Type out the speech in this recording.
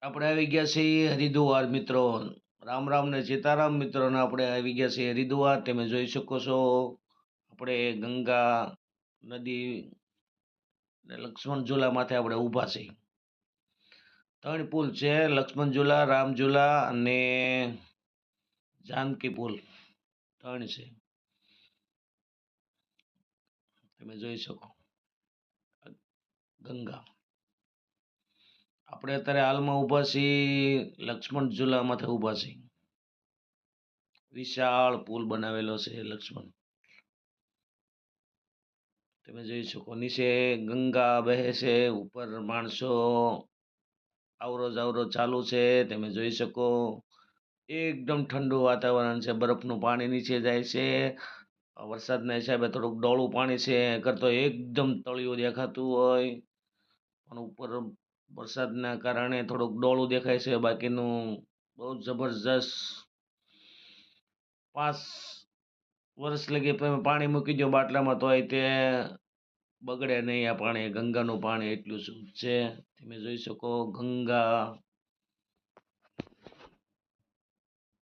આપણે આવી ગયા છીએ હરિદ્વાર મિત્રો. રામ રામ ને સીતારામ મિત્રોને આપણે આવી ગયા છીએ હરિદ્વાર. તમે જોઈ શકો છો આપણે ગંગા નદી ને લક્ષ્મણ ઝૂલા માથે આપણે ઊભા છીએ. 3 પુલ છે: લક્ષ્મણ ઝૂલા, રામ ઝૂલા અને જાનકી પુલ. 3 છે, તમે જોઈ શકો. ગંગા આપણે અત્યારે હાલમાં ઊભા છીએ લક્ષ્મણ ઝૂલા માથે ઊભા છીએ. વિશાળ પુલ બનાવેલો છે લક્ષ્મણ, તમે જોઈ શકો. નીચે ગંગા વહે છે, ઉપર માણસો આવરો જાવરો ચાલુ છે, તમે જોઈ શકો. એકદમ ઠંડુ વાતાવરણ છે, બરફનું પાણી નીચે જાય છે. વરસાદના હિસાબે થોડુંક ડોળું પાણી છે, કરતો એકદમ તળિયું દેખાતું હોય, પણ ઉપર વરસાદના કારણે થોડુંક ડોળું દેખાય છે. બાકીનું બહુ જબરજસ્ત. 5 વર્ષ લગી તમે પાણી મૂકી દો બાટલામાં તોય તે બગડે નહીં. આ પાણી ગંગાનું પાણી એટલું શુદ્ધ છે, તમે જોઈ શકો. ગંગા